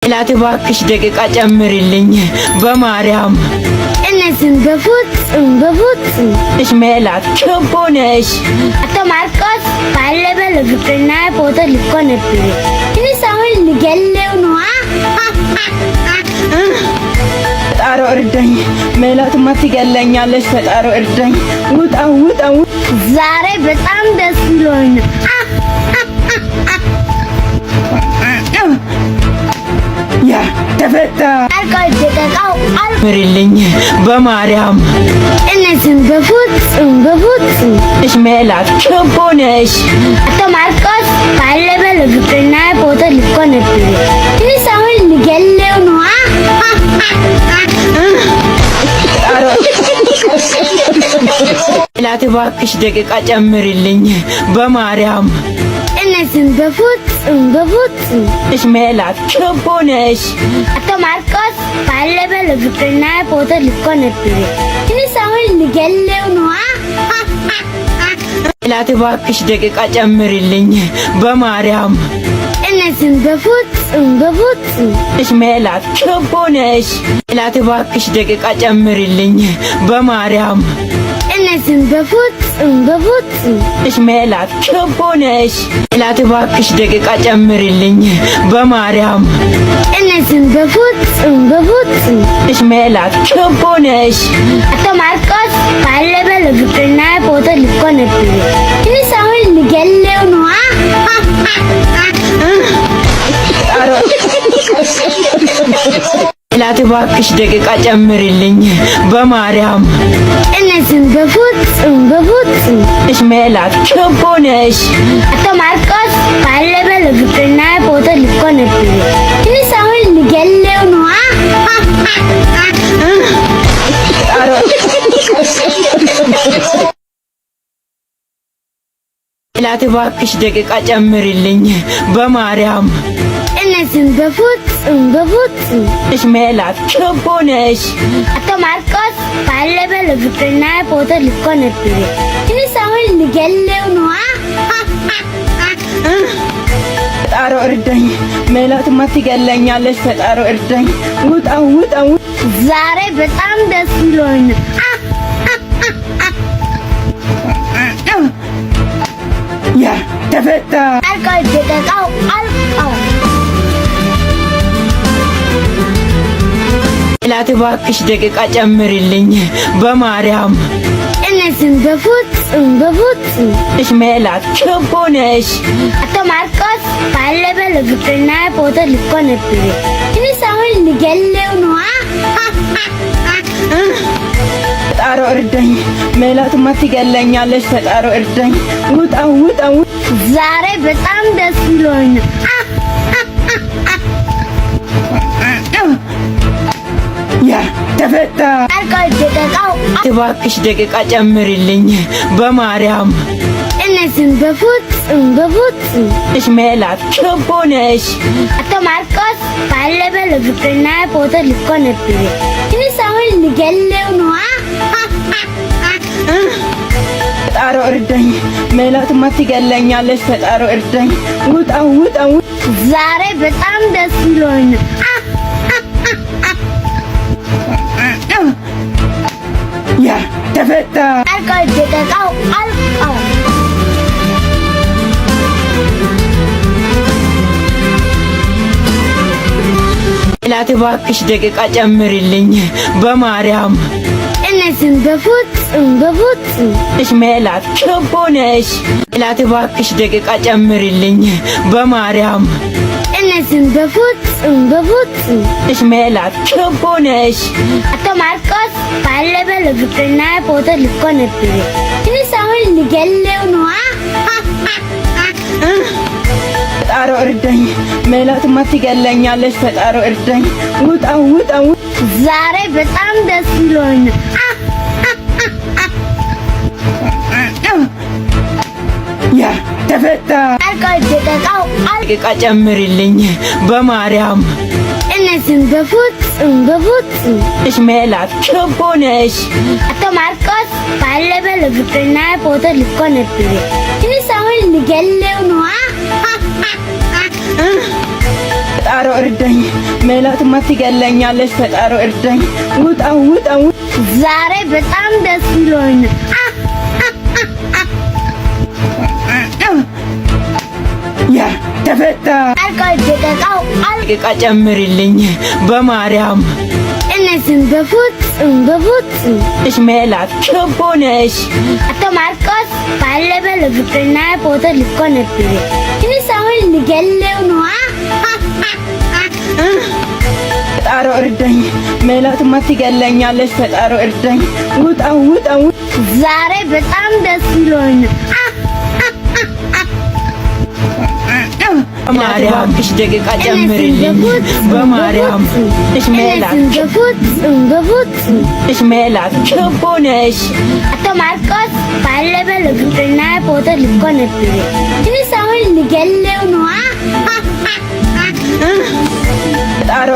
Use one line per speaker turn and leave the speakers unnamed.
ሜላት እባክሽ ደቂቃ ጨምሪልኝ በማርያም።
እነዚህን በፍጹም
እሽ ሜላት ክፉ ነሽ።
አቶ ማርቆስ ባለፈ ለፍቅርና ፎቶ ልኮ ነበር። ትንሽ አሁን ልገለው ነው።
ፈጣሪ እርዳኝ። ሜላትማ ትገለኛለች። ፈጣሪ እርዳኝ። ውጣ።
ዛሬ በጣም ደስ ብሎኝ
ያ ተፈታ።
ደቂቃው
ምሪልኝ በማርያም።
እነዚህን በፍጹም
እሽ ሜላት ክፉ ነሽ።
አቶ ማርቆስ ባለፈ ለፍቅርና ፎቶ ልኮ ነበር። ትንሽ አሁን ልገለው ነው።
ሜላት እባክሽ ደቂቃ ጨምሪልኝ በማርያም።
እነዚህን በፍጹም
እሽ ሜላት ክፉ ነሽ።
አቶ ማርቆስ ባለፈ ለፍቅርና ፎቶ ልኮ ነበር። ትንሽ አሁን ልገለው ነው።
ሜላት እባክሽ ደቂቃ ጨምሪልኝ በማርያም።
እነዚህን በፍጹም
እሽ ሜላት ክፉ ነሽ። ሜላት እባክሽ ደቂቃ ጨምሪልኝ በማርያም።
እነዚህን በፍጹም
እሽ ሜላት ክፉ ነሽ። ሜላት እባክሽ ደቂቃ ጨምሪልኝ በማርያም።
እነዚህን በፍጹም
እሽ ሜላት ክፉ ነሽ።
አቶ ማርቆስ ባለፈ ለፍቅርና ፎቶ ልኮ ነበር። ትንሽ አሁን ልገለው ነው።
ሜላት እባክሽ ደቂቃ ጨምሪልኝ በማርያም።
እነዚህን በፍጹም
እሽ ሜላት ክፉ ነሽ።
አቶ ማርቆስ ባለፈ ለፍቅርና ፎቶ ልኮ ነበር። ትንሽ አሁን ልገለው ነው።
ሜላት እባክሽ ደቂቃ ጨምሪልኝ በማርያም።
እነዚህን በፍጹም
እሽ ሜላት ክፉ ነሽ።
አቶ ማርቆስ ባለፈ ለፍቅርና ፎቶ ልኮ ነበር። ትንሽ አሁን ልገለው ነው።
ፈጣሪ እርዳኝ። ሜላትማ ትገለኛለች። ፈጣሪ እርዳኝ። ውጣ።
ዛሬ በጣም ደስ ብሎኝ
ያ ተፈታ።
ደቂቃው አልቀው።
ሜላት እባክሽ ደቂቃ ጨምሪልኝ በማርያም።
እነዚህን በፍጹም
እሽ ሜላት ክፉ ነሽ።
አቶ ማርቆስ ባለፈ ለፍቅርና ፎቶ ልኮ ነበር። ትንሽ አሁን ልገለው ነው።
ፈጣሪ እርዳኝ። ሜላትማ ትገለኛለች። ፈጣሪ እርዳኝ። ውጣ።
ዛሬ በጣም ደስ ብሎኝ
ያ ተፈታ።
ደቂቃው
እባክሽ ደቂቃ ጨምሪልኝ በማርያም።
እነዚህን በፍጹም
እሽ ሜላት ክፉ ነሽ።
አቶ ማርቆስ ባለፈ ለፍቅርና ፎቶ ልኮ ነበር። ትንሽ አሁን ልገለው ነው።
ፈጣሪ እርዳኝ። ሜላትማ ትገለኛለች። ፈጣሪ እርዳኝ። ውጣ።
ዛሬ በጣም ደስ ብሎኝ
ያ ተፈታ።
ደቂቃው አልቀው።
ሜላት እባክሽ ደቂቃ ጨምሪልኝ በማርያም።
እነዚህን በፍጹም
እሽ ሜላት ክፉ ነሽ። ሜላት እባክሽ ደቂቃ ጨምሪልኝ በማርያም።
እነዚህን በፍጹም
እሽ ሜላት ክፉ ነሽ።
አቶ ማርቆስ ባለፈ ለፍቅርና ፎቶ ልኮ ነበር። ትንሽ አሁን ልገለው ነው።
ፈጣሪ እርዳኝ። ሜላትማ ትገለኛለች። ፈጣሪ እርዳኝ። ውጣ።
ዛሬ በጣም ደስ ብሎኝ
ያ ተፈታ።
ደቂቃው
ደቂቃ ጨምሪልኝ በማርያም።
እነዚህን በፍጹም
እሽ ሜላት ክፉ ነሽ።
አቶ ማርቆስ ባለፈ ለፍቅርና ፎቶ ልኮ ነበር። ትንሽ አሁን ልገለው ነው።
ፈጣሮ እርዳኝ። ሜላትማ ትገለኛለች። ፈጣሮ እርዳኝ። ውጣ ውጣ።
ዛሬ በጣም ደስ ብሎኝ
ያ ተፈታ።
አልቃው ደቂቃው
ደቂቃ ጨምርልኝ በማርያም።
እነዚህም በፍጹም
እሽ ሜላት ክፉ ነሽ።
አቶ ማርቆስ ባለፈ ለፍቅርና ፎቶ ልኮ ነበር። እኔስ አሁን ልገለው ነው።
ፈጣሮ እርዳኝ። ሜላትማ ትገለኛለች። ፈጣሮ እርዳኝ። ውጣ ውጣ።
ዛሬ በጣም ደስ ብሎኝ
በማርያም እሽ ደቂቃ ጨምርልኝ በማርያም። እሽ ሜላት
በፍጹም
እሽ ሜላት ክፉ ነሽ።
አቶ ማርቆስ ባለፈ ለፍቅርና ፎቶ ልኮ ነበር። እኔስ አሁን ልገለው ነው።
ፈጣሮ